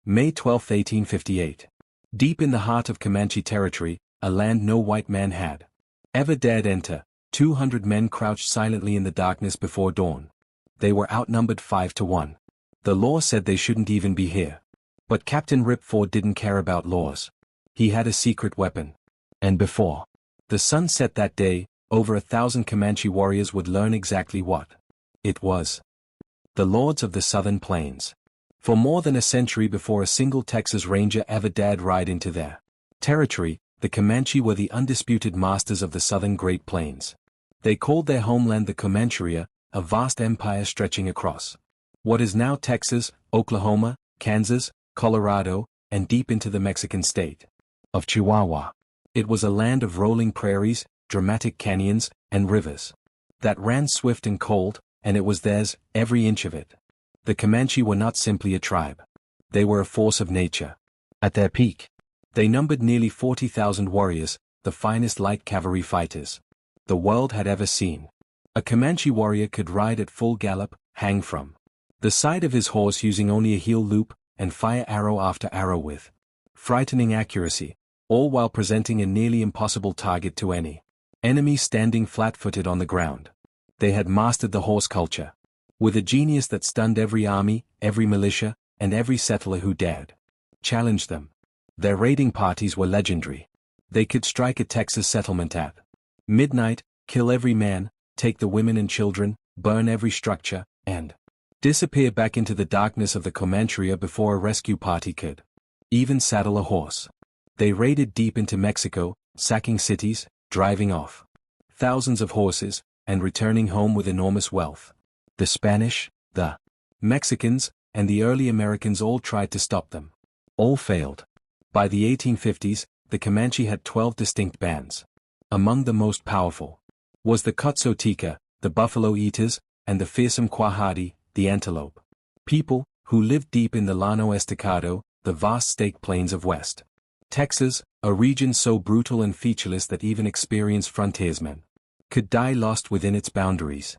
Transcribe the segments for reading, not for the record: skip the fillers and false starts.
May 12, 1858. Deep in the heart of Comanche territory, a land no white man had ever dared enter, 200 men crouched silently in the darkness before dawn. They were outnumbered 5-1. The law said they shouldn't even be here. But Captain Rip Ford didn't care about laws. He had a secret weapon. And before the sun set that day, over 1,000 Comanche warriors would learn exactly what it was. The Lords of the Southern Plains. For more than a century before a single Texas Ranger ever dared ride into their territory, the Comanche were the undisputed masters of the southern Great Plains. They called their homeland the Comancheria, a vast empire stretching across what is now Texas, Oklahoma, Kansas, Colorado, and deep into the Mexican state of Chihuahua. It was a land of rolling prairies, dramatic canyons, and rivers that ran swift and cold, and it was theirs, every inch of it. The Comanche were not simply a tribe. They were a force of nature. At their peak, they numbered nearly 40,000 warriors, the finest light cavalry fighters the world had ever seen. A Comanche warrior could ride at full gallop, hang from the side of his horse using only a heel loop, and fire arrow after arrow with frightening accuracy, all while presenting a nearly impossible target to any enemy standing flat-footed on the ground. They had mastered the horse culture with a genius that stunned every army, every militia, and every settler who dared challenge them. Their raiding parties were legendary. They could strike a Texas settlement at midnight, kill every man, take the women and children, burn every structure, and disappear back into the darkness of the Comancheria before a rescue party could even saddle a horse. They raided deep into Mexico, sacking cities, driving off thousands of horses, and returning home with enormous wealth. The Spanish, the Mexicans, and the early Americans all tried to stop them. All failed. By the 1850s, the Comanche had 12 distinct bands. Among the most powerful was the Cotsotica, the Buffalo Eaters, and the fearsome Quahati, the Antelope. People, who lived deep in the Llano Estacado, the vast stake plains of West Texas, a region so brutal and featureless that even experienced frontiersmen could die lost within its boundaries.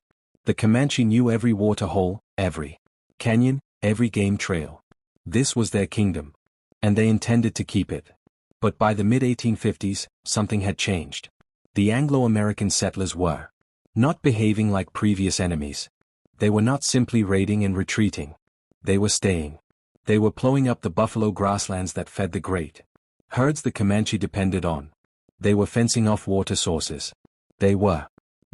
The Comanche knew every water hole, every canyon, every game trail. This was their kingdom, and they intended to keep it. But by the mid-1850s, something had changed. The Anglo-American settlers were not behaving like previous enemies. They were not simply raiding and retreating. They were staying. They were plowing up the buffalo grasslands that fed the great herds the Comanche depended on. They were fencing off water sources. They were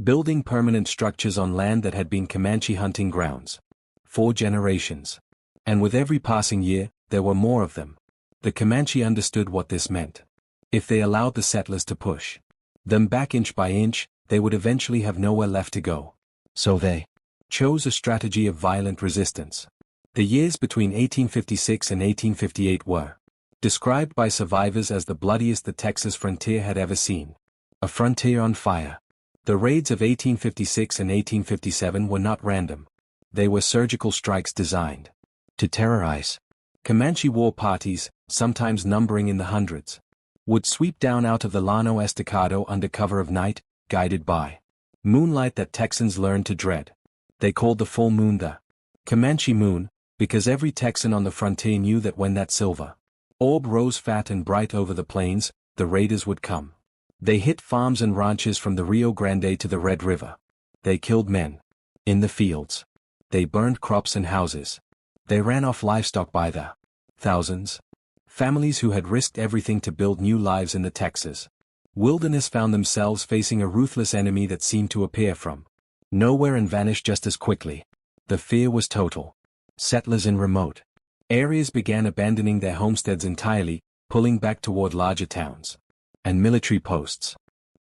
building permanent structures on land that had been Comanche hunting grounds for generations. And with every passing year, there were more of them. The Comanche understood what this meant. If they allowed the settlers to push them back inch by inch, they would eventually have nowhere left to go. So they chose a strategy of violent resistance. The years between 1856 and 1858 were described by survivors as the bloodiest the Texas frontier had ever seen. A frontier on fire. The raids of 1856 and 1857 were not random. They were surgical strikes designed to terrorize. Comanche war parties, sometimes numbering in the hundreds, would sweep down out of the Llano Estacado under cover of night, guided by moonlight that Texans learned to dread. They called the full moon the Comanche moon, because every Texan on the frontier knew that when that silver orb rose fat and bright over the plains, the raiders would come. They hit farms and ranches from the Rio Grande to the Red River. They killed men in the fields. They burned crops and houses. They ran off livestock by the thousands. Families who had risked everything to build new lives in the Texas wilderness found themselves facing a ruthless enemy that seemed to appear from nowhere and vanish just as quickly. The fear was total. Settlers in remote areas began abandoning their homesteads entirely, pulling back toward larger towns and military posts.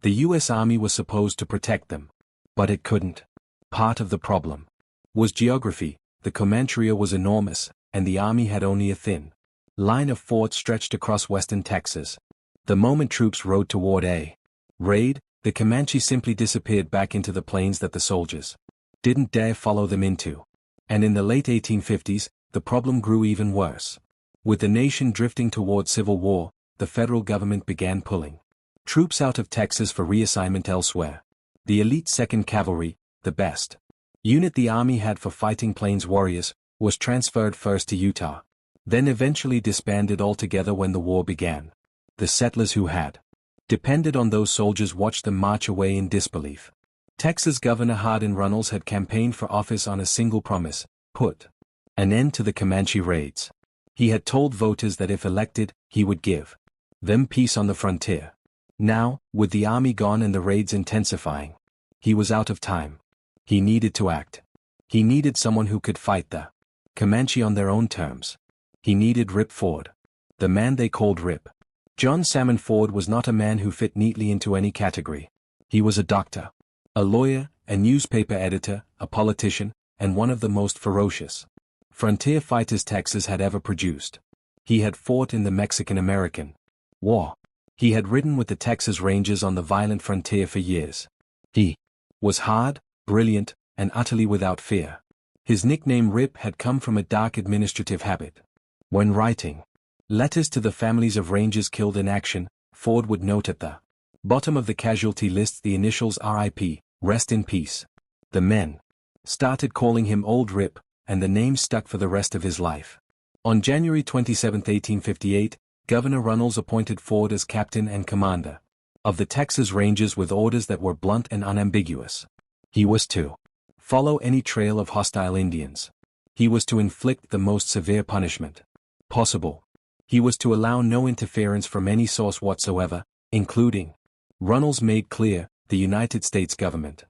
The U.S. Army was supposed to protect them, but it couldn't. Part of the problem was geography. The Comancheria was enormous, and the Army had only a thin line of forts stretched across western Texas. The moment troops rode toward a raid, the Comanche simply disappeared back into the plains that the soldiers didn't dare follow them into. And in the late 1850s, the problem grew even worse. With the nation drifting toward civil war, the federal government began pulling troops out of Texas for reassignment elsewhere. The elite 2nd Cavalry, the best unit the Army had for fighting plains warriors, was transferred first to Utah. then eventually disbanded altogether when the war began. The settlers who had depended on those soldiers watched them march away in disbelief. Texas Governor Hardin Runnels had campaigned for office on a single promise: put an end to the Comanche raids. He had told voters that if elected, he would give them peace on the frontier. Now, with the army gone and the raids intensifying, he was out of time. He needed to act. He needed someone who could fight the Comanche on their own terms. He needed Rip Ford, the man they called Rip. John Salmon Ford was not a man who fit neatly into any category. He was a doctor, a lawyer, a newspaper editor, a politician, and one of the most ferocious frontier fighters Texas had ever produced. He had fought in the Mexican-American War. He had ridden with the Texas Rangers on the violent frontier for years. He was hard, brilliant, and utterly without fear. His nickname Rip had come from a dark administrative habit. When writing letters to the families of Rangers killed in action, Ford would note at the bottom of the casualty lists the initials RIP, rest in peace. The men started calling him Old Rip, and the name stuck for the rest of his life. On January 27, 1858, Governor Runnels appointed Ford as captain and commander of the Texas Rangers with orders that were blunt and unambiguous. He was to follow any trail of hostile Indians. He was to inflict the most severe punishment possible. He was to allow no interference from any source whatsoever, including, Runnels made clear, the United States government.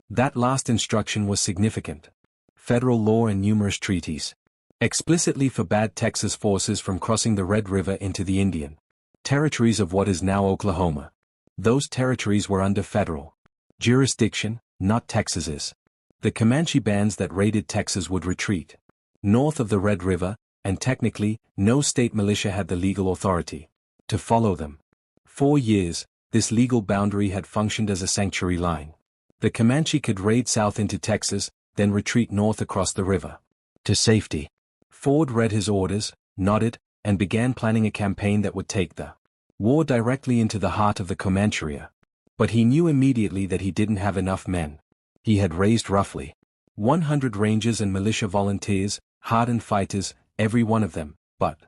That last instruction was significant. Federal law and numerous treaties explicitly forbade Texas forces from crossing the Red River into the Indian territories of what is now Oklahoma. Those territories were under federal jurisdiction, not Texas's. The Comanche bands that raided Texas would retreat north of the Red River, and technically, no state militia had the legal authority to follow them. 4 years, this legal boundary had functioned as a sanctuary line. The Comanche could raid south into Texas, then retreat north across the river to safety. Ford read his orders, nodded, and began planning a campaign that would take the war directly into the heart of the Comancheria. But he knew immediately that he didn't have enough men. He had raised roughly 100 Rangers and militia volunteers, hardened fighters, every one of them, but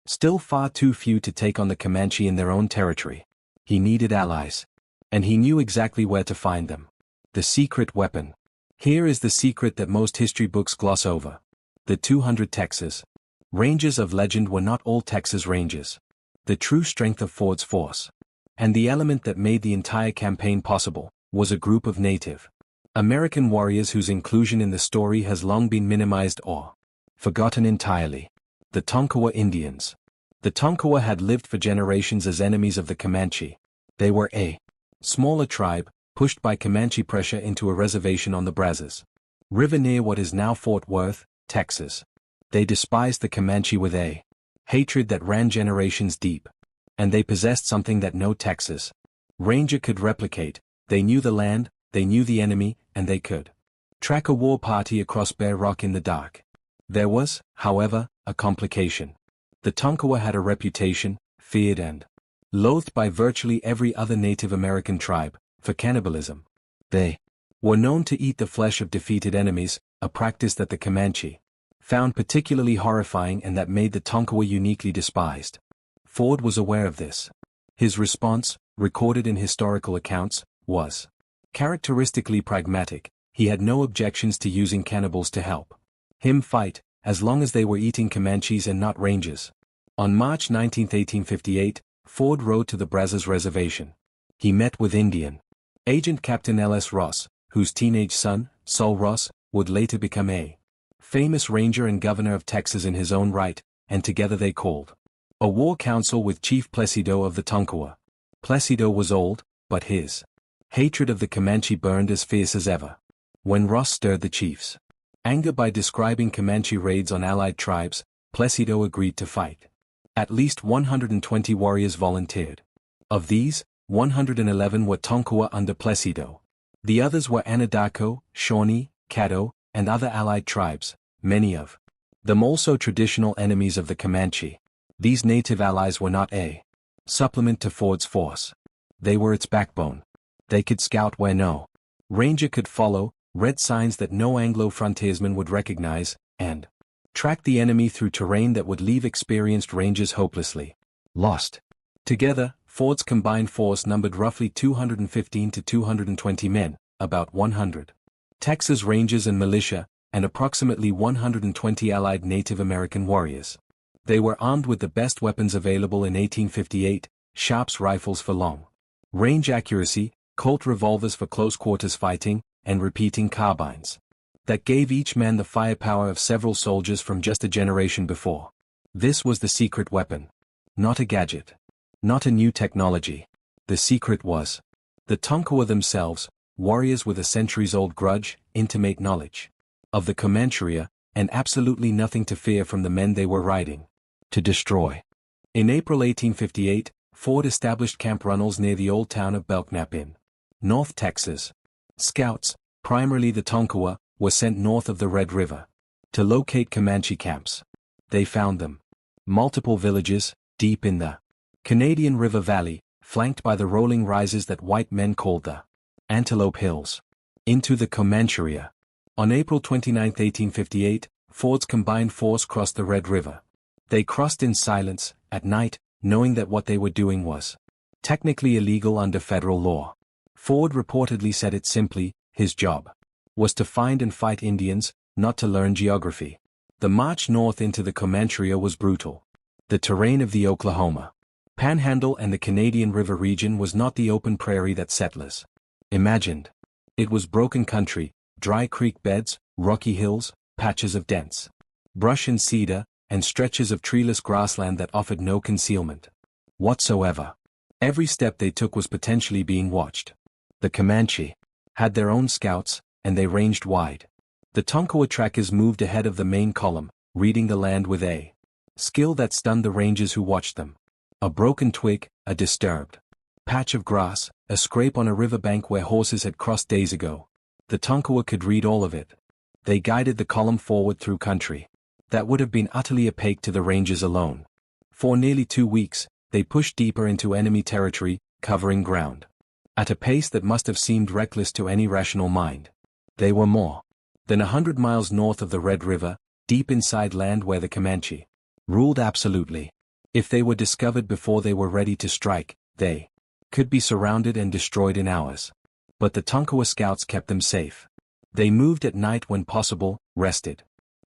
still far too few to take on the Comanche in their own territory. He needed allies. And he knew exactly where to find them. The secret weapon. Here is the secret that most history books gloss over. The 200 Texas Rangers of legend were not all Texas Rangers. The true strength of Ford's force, and the element that made the entire campaign possible, was a group of Native American warriors whose inclusion in the story has long been minimized or forgotten entirely. The Tonkawa Indians. The Tonkawa had lived for generations as enemies of the Comanche. They were a smaller tribe, pushed by Comanche pressure into a reservation on the Brazos River near what is now Fort Worth, Texas. They despised the Comanche with a hatred that ran generations deep. And they possessed something that no Texas Ranger could replicate. They knew the land, they knew the enemy, and they could track a war party across bare rock in the dark. There was, however, a complication. The Tonkawa had a reputation, feared and loathed by virtually every other Native American tribe, for cannibalism. They were known to eat the flesh of defeated enemies, a practice that the Comanche found particularly horrifying and that made the Tonkawa uniquely despised. Ford was aware of this. His response, recorded in historical accounts, was characteristically pragmatic. He had no objections to using cannibals to help him fight, as long as they were eating Comanches and not Rangers. On March 19, 1858, Ford rode to the Brazos Reservation. He met with Indian agent Captain L.S. Ross, whose teenage son, Sol Ross, would later become a famous ranger and governor of Texas in his own right, and together they called a war council with Chief Placido of the Tonkawa. Placido was old, but his hatred of the Comanche burned as fierce as ever. When Ross stirred the chief's anger by describing Comanche raids on allied tribes, Placido agreed to fight. At least 120 warriors volunteered. Of these, 111 were Tonkawa under Placido. The others were Anadarko, Shawnee, Caddo, and other allied tribes, many of them also traditional enemies of the Comanche. These native allies were not a supplement to Ford's force. They were its backbone. They could scout where no ranger could follow, read signs that no Anglo frontiersman would recognize, and tracked the enemy through terrain that would leave experienced rangers hopelessly lost. Together, Ford's combined force numbered roughly 215 to 220 men, about 100 Texas Rangers and militia, and approximately 120 allied Native American warriors. They were armed with the best weapons available in 1858, Sharps rifles for long range accuracy, Colt revolvers for close quarters fighting, and repeating carbines that gave each man the firepower of several soldiers from just a generation before. This was the secret weapon. Not a gadget. Not a new technology. The secret was the Tonkawa themselves, warriors with a centuries-old grudge, intimate knowledge of the Comancheria, and absolutely nothing to fear from the men they were riding to destroy. In April 1858, Ford established Camp Runnels near the old town of Belknap in North Texas. Scouts, primarily the Tonkawa, were sent north of the Red River to locate Comanche camps. They found them. Multiple villages, deep in the Canadian River Valley, flanked by the rolling rises that white men called the Antelope Hills. Into the Comancheria. On April 29, 1858, Ford's combined force crossed the Red River. They crossed in silence, at night, knowing that what they were doing was technically illegal under federal law. Ford reportedly said it simply, his job was to find and fight Indians, not to learn geography. The march north into the Comancheria was brutal. The terrain of the Oklahoma Panhandle and the Canadian River region was not the open prairie that settlers imagined. It was broken country, dry creek beds, rocky hills, patches of dense brush and cedar, and stretches of treeless grassland that offered no concealment whatsoever. Every step they took was potentially being watched. The Comanche had their own scouts, and they ranged wide. The Tonkawa trackers moved ahead of the main column, reading the land with a skill that stunned the rangers who watched them. A broken twig, a disturbed patch of grass, a scrape on a riverbank where horses had crossed days ago. The Tonkawa could read all of it. They guided the column forward through country that would have been utterly opaque to the rangers alone. For nearly 2 weeks, they pushed deeper into enemy territory, covering ground at a pace that must have seemed reckless to any rational mind. They were more than 100 miles north of the Red River, deep inside land where the Comanche ruled absolutely. If they were discovered before they were ready to strike, they could be surrounded and destroyed in hours. But the Tonkawa scouts kept them safe. They moved at night when possible, rested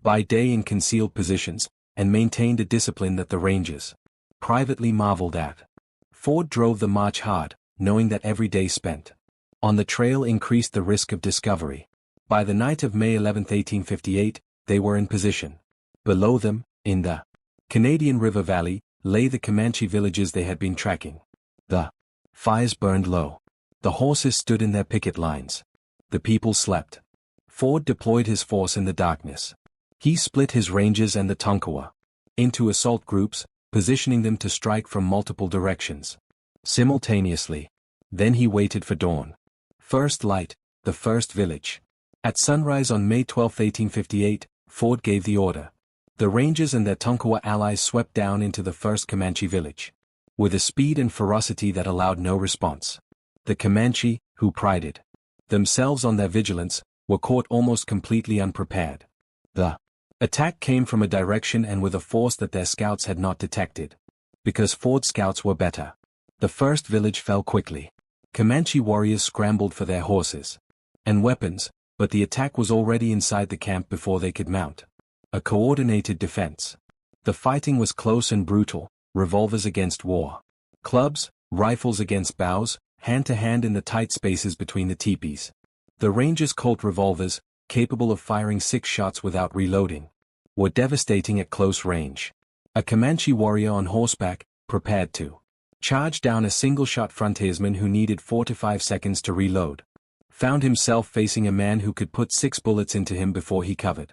by day in concealed positions, and maintained a discipline that the rangers privately marveled at. Ford drove the march hard, knowing that every day spent on the trail increased the risk of discovery. By the night of May 11, 1858, they were in position. Below them, in the Canadian River Valley, lay the Comanche villages they had been tracking. The fires burned low. The horses stood in their picket lines. The people slept. Ford deployed his force in the darkness. He split his rangers and the Tonkawa into assault groups, positioning them to strike from multiple directions simultaneously. Then he waited for dawn. First light, the first village. At sunrise on May 12, 1858, Ford gave the order. The Rangers and their Tonkawa allies swept down into the first Comanche village with a speed and ferocity that allowed no response. The Comanche, who prided themselves on their vigilance, were caught almost completely unprepared. The attack came from a direction and with a force that their scouts had not detected. Because Ford's scouts were better. The first village fell quickly. Comanche warriors scrambled for their horses and weapons, but the attack was already inside the camp before they could mount a coordinated defense. The fighting was close and brutal, revolvers against war clubs, rifles against bows, hand-to-hand in the tight spaces between the teepees. The Rangers' Colt revolvers, capable of firing 6 shots without reloading, were devastating at close range. A Comanche warrior on horseback, prepared to charge down a single-shot frontiersman who needed 4 to 5 seconds to reload, found himself facing a man who could put 6 bullets into him before he covered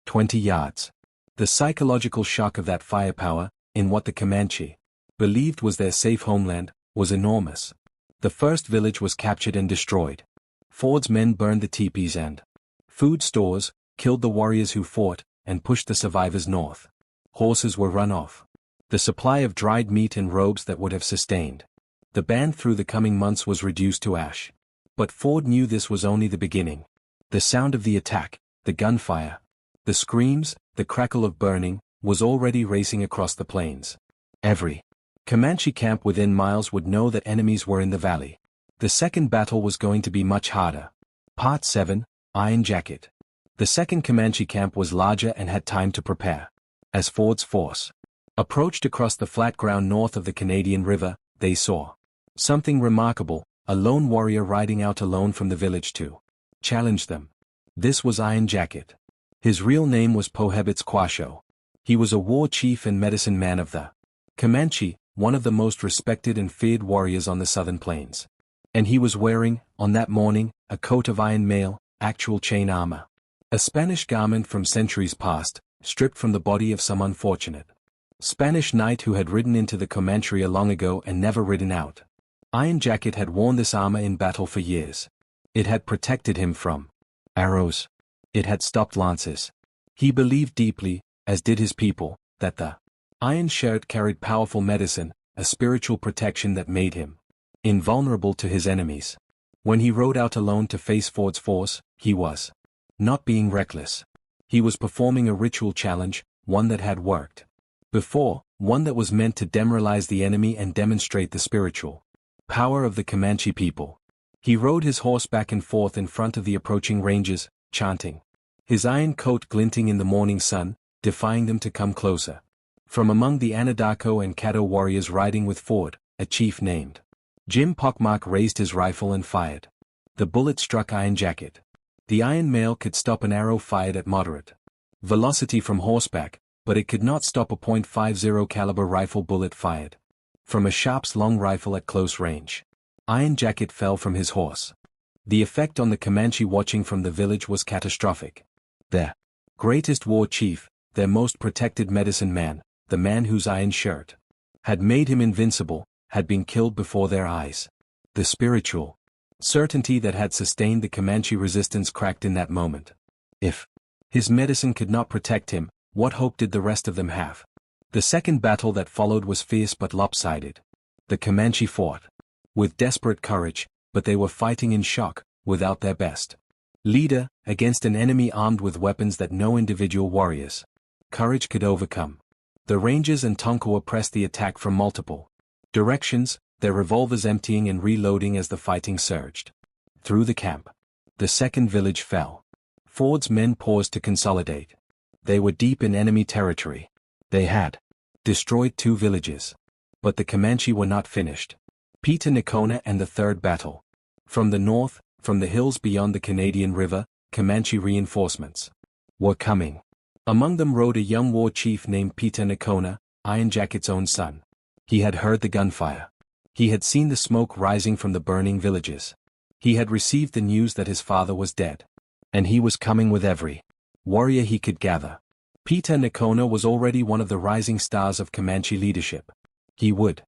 20 yards. The psychological shock of that firepower, in what the Comanche believed was their safe homeland, was enormous. The first village was captured and destroyed. Ford's men burned the teepees and food stores, killed the warriors who fought, and pushed the survivors north. Horses were run off. The supply of dried meat and robes that would have sustained the band through the coming months was reduced to ash. But Ford knew this was only the beginning. The sound of the attack, the gunfire, the The screams, the crackle of burning, was already racing across the plains. Every Comanche camp within miles would know that enemies were in the valley. The second battle was going to be much harder. Part 7, Iron Jacket. The second Comanche camp was larger and had time to prepare. As Ford's force approached across the flat ground north of the Canadian River, they saw something remarkable, a lone warrior riding out alone from the village to challenge them. This was Iron Jacket. His real name was Pohebits Quasho. He was a war chief and medicine man of the Comanche, one of the most respected and feared warriors on the southern plains. And he was wearing, on that morning, a coat of iron mail, actual chain armor. A Spanish garment from centuries past, stripped from the body of some unfortunate Spanish knight who had ridden into the Comanche long ago and never ridden out. Iron Jacket had worn this armor in battle for years. It had protected him from arrows. It had stopped lances. He believed deeply, as did his people, that the iron shirt carried powerful medicine, a spiritual protection that made him invulnerable to his enemies. When he rode out alone to face Ford's force, he was not being reckless. He was performing a ritual challenge, one that had worked before, one that was meant to demoralize the enemy and demonstrate the spiritual power of the Comanche people. He rode his horse back and forth in front of the approaching rangers, chanting, his iron coat glinting in the morning sun, defying them to come closer. From among the Anadarko and Caddo warriors riding with Ford, a chief named Jim Pockmark raised his rifle and fired. The bullet struck Iron Jacket. The iron mail could stop an arrow fired at moderate velocity from horseback, but it could not stop a .50 caliber rifle bullet fired from a Sharp's long rifle at close range. Iron Jacket fell from his horse. The effect on the Comanche watching from the village was catastrophic. Their greatest war chief, their most protected medicine man, the man whose iron shirt had made him invincible, had been killed before their eyes. The spiritual certainty that had sustained the Comanche resistance cracked in that moment. If his medicine could not protect him, what hope did the rest of them have? The second battle that followed was fierce but lopsided. The Comanche fought with desperate courage, but they were fighting in shock, without their best leader, against an enemy armed with weapons that no individual warrior's courage could overcome. The Rangers and Tonkawa pressed the attack from multiple directions, their revolvers emptying and reloading as the fighting surged through the camp. The second village fell. Ford's men paused to consolidate. They were deep in enemy territory. They had destroyed 2 villages. But the Comanche were not finished. Peter Nakona and the third battle. From the north, from the hills beyond the Canadian River, Comanche reinforcements were coming. Among them rode a young war chief named Peter Nakona, Iron Jacket's own son. He had heard the gunfire. He had seen the smoke rising from the burning villages. He had received the news that his father was dead. And he was coming with every warrior he could gather. Peter Nakona was already one of the rising stars of Comanche leadership. He would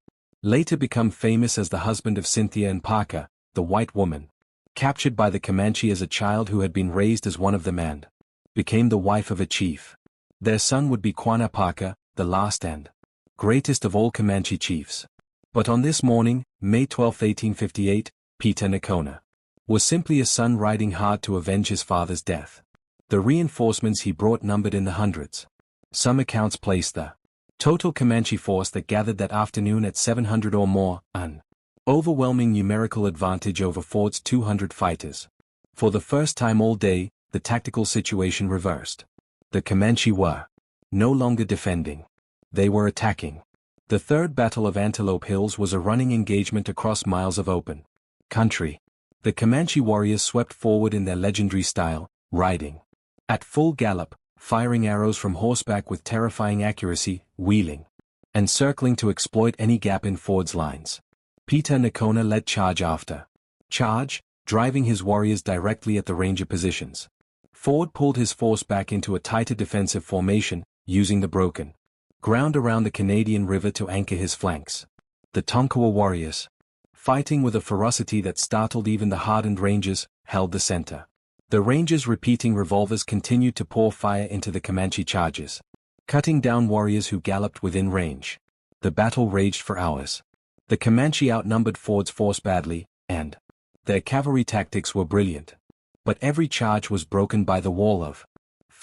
later become famous as the husband of Cynthia and Parker, the white woman, captured by the Comanche as a child who had been raised as one of them and became the wife of a chief. Their son would be Quanah Parker, the last and greatest of all Comanche chiefs. But on this morning, May 12, 1858, Peter Nakona was simply a son riding hard to avenge his father's death. The reinforcements he brought numbered in the hundreds. Some accounts placed the total Comanche force that gathered that afternoon at 700 or more, an overwhelming numerical advantage over Ford's 200 fighters. For the first time all day, the tactical situation reversed. The Comanche were no longer defending. They were attacking. The third battle of Antelope Hills was a running engagement across miles of open country. The Comanche warriors swept forward in their legendary style, riding at full gallop, firing arrows from horseback with terrifying accuracy, wheeling and circling to exploit any gap in Ford's lines. Peter Nakona led charge after charge, driving his warriors directly at the Ranger positions. Ford pulled his force back into a tighter defensive formation, using the broken ground around the Canadian River to anchor his flanks. The Tonkawa warriors, fighting with a ferocity that startled even the hardened Rangers, held the center. The Rangers' repeating revolvers continued to pour fire into the Comanche charges, cutting down warriors who galloped within range. The battle raged for hours. The Comanche outnumbered Ford's force badly, and their cavalry tactics were brilliant. But every charge was broken by the wall of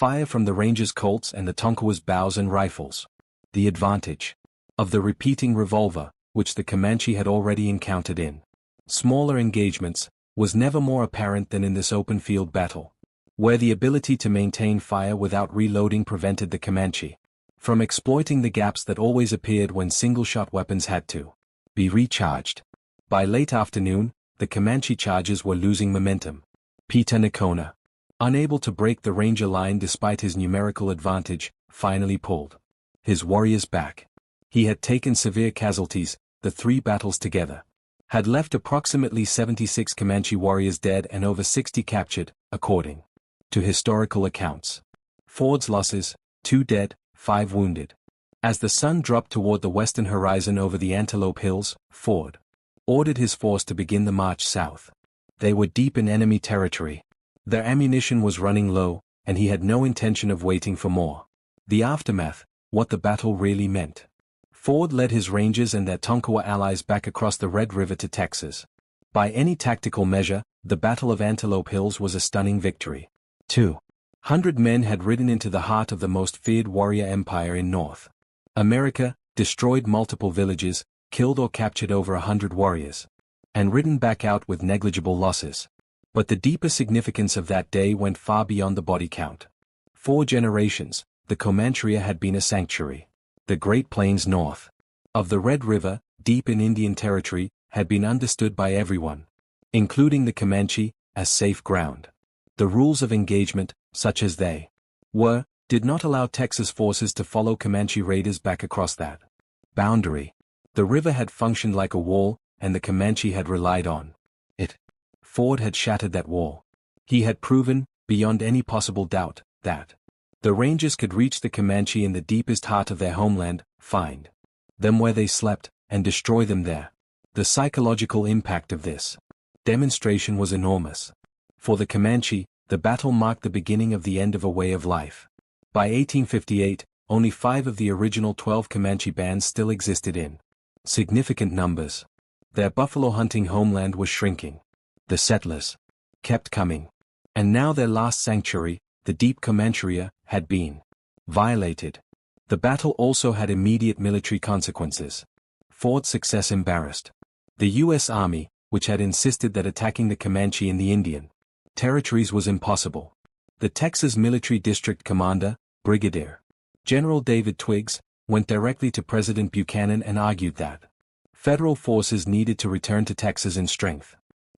Fire from the Rangers' Colts and the Tonkawa's bows and rifles. The advantage of the repeating revolver, which the Comanche had already encountered in smaller engagements, was never more apparent than in this open field battle, where the ability to maintain fire without reloading prevented the Comanche from exploiting the gaps that always appeared when single-shot weapons had to be recharged. By late afternoon, the Comanche charges were losing momentum. Peter Nakona, unable to break the Ranger line despite his numerical advantage, finally pulled his warriors back. He had taken severe casualties. The 3 battles together had left approximately 76 Comanche warriors dead and over 60 captured, according to historical accounts. Ford's losses: 2 dead, 5 wounded. As the sun dropped toward the western horizon over the Antelope Hills, Ford ordered his force to begin the march south. They were deep in enemy territory. Their ammunition was running low, and he had no intention of waiting for more. The aftermath: what the battle really meant. Ford led his Rangers and their Tonkawa allies back across the Red River to Texas. By any tactical measure, the Battle of Antelope Hills was a stunning victory. 200 men had ridden into the heart of the most feared warrior empire in North America, destroyed multiple villages, killed or captured over 100 warriors, and ridden back out with negligible losses. But the deeper significance of that day went far beyond the body count. 4 generations, the Comanche had been a sanctuary. The Great Plains north of the Red River, deep in Indian territory, had been understood by everyone, including the Comanche, as safe ground. The rules of engagement, such as they were, did not allow Texas forces to follow Comanche raiders back across that boundary. The river had functioned like a wall, and the Comanche had relied on it. Ford had shattered that wall. He had proven, beyond any possible doubt, that the Rangers could reach the Comanche in the deepest heart of their homeland, find them where they slept, and destroy them there. The psychological impact of this demonstration was enormous. For the Comanche, the battle marked the beginning of the end of a way of life. By 1858, only 5 of the original 12 Comanche bands still existed in significant numbers. Their buffalo hunting homeland was shrinking. The settlers kept coming. And now their last sanctuary, the deep Comanche, had been violated. The battle also had immediate military consequences. Ford's success embarrassed the U.S. Army, which had insisted that attacking the Comanche in the Indian territories was impossible. The Texas Military District Commander, Brigadier General David Twiggs, went directly to President Buchanan and argued that federal forces needed to return to Texas in strength.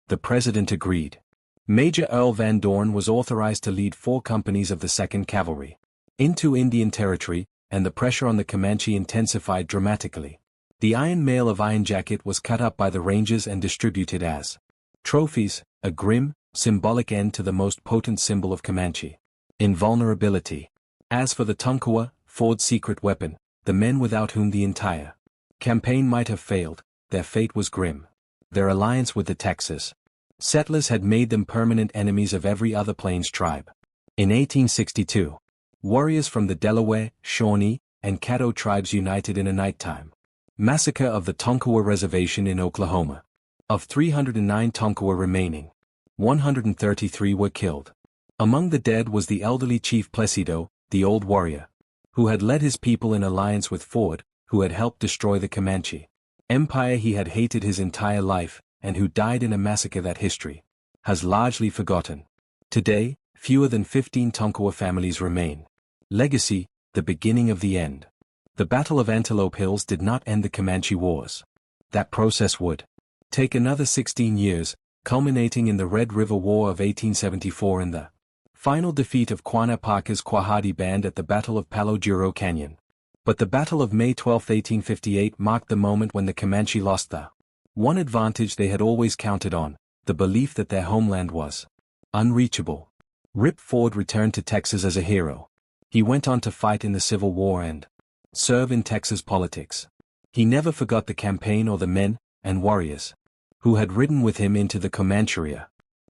The president agreed. Major Earl Van Dorn was authorized to lead 4 companies of the 2nd Cavalry into Indian Territory, and the pressure on the Comanche intensified dramatically. The iron mail of Iron Jacket was cut up by the Rangers and distributed as trophies, a grim, symbolic end to the most potent symbol of Comanche invulnerability. As for the Tonkawa, Ford's secret weapon, the men without whom the entire campaign might have failed, their fate was grim. Their alliance with the Texas settlers had made them permanent enemies of every other Plains tribe. In 1862, warriors from the Delaware, Shawnee, and Caddo tribes united in a nighttime massacre of the Tonkawa Reservation in Oklahoma. Of 309 Tonkawa remaining, 133 were killed. Among the dead was the elderly Chief Placido, the old warrior, who had led his people in alliance with Ford, who had helped destroy the Comanche empire he had hated his entire life, and who died in a massacre that history has largely forgotten. Today, fewer than 15 Tonkawa families remain. Legacy, the beginning of the end. The Battle of Antelope Hills did not end the Comanche Wars. That process would take another 16 years, culminating in the Red River War of 1874 and the final defeat of Quanah Parker's Quahadi Band at the Battle of Palo Duro Canyon. But the Battle of May 12, 1858 marked the moment when the Comanche lost the one advantage they had always counted on, the belief that their homeland was unreachable. Rip Ford returned to Texas as a hero. He went on to fight in the Civil War and serve in Texas politics. He never forgot the campaign or the men and warriors who had ridden with him into the Comanche.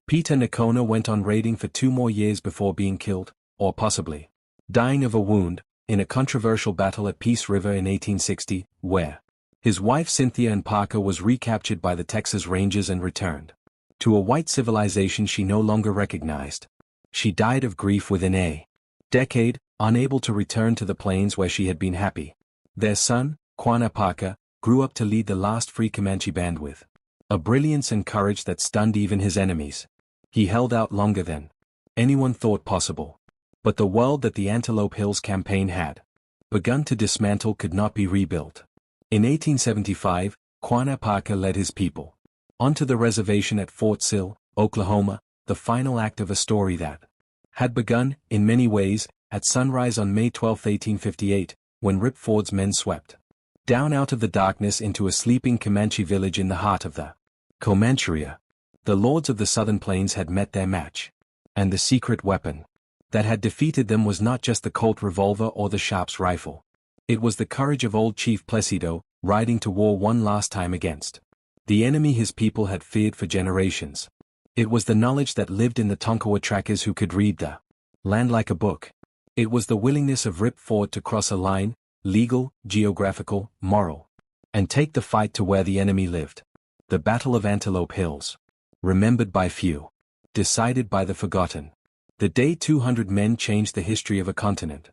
Peter Nakona went on raiding for 2 more years before being killed, or possibly dying of a wound, in a controversial battle at Peace River in 1860, where his wife Cynthia and Parker was recaptured by the Texas Rangers and returned to a white civilization she no longer recognized. She died of grief within a decade, unable to return to the plains where she had been happy. Their son, Quanah, grew up to lead the last free Comanche band with a brilliance and courage that stunned even his enemies. He held out longer than anyone thought possible. But the world that the Antelope Hills campaign had begun to dismantle could not be rebuilt. In 1875, Quanah led his people onto the reservation at Fort Sill, Oklahoma, the final act of a story that had begun, in many ways, at sunrise on May 12, 1858, when Rip Ford's men swept down out of the darkness into a sleeping Comanche village in the heart of the Comancheria. The lords of the southern plains had met their match. And the secret weapon that had defeated them was not just the Colt revolver or the Sharp's rifle. It was the courage of old Chief Placido, riding to war one last time against the enemy his people had feared for generations. It was the knowledge that lived in the Tonkawa trackers who could read the land like a book. It was the willingness of Rip Ford to cross a line, legal, geographical, moral, and take the fight to where the enemy lived. The Battle of Antelope Hills. Remembered by few. Decided by the forgotten. The day 200 men changed the history of a continent.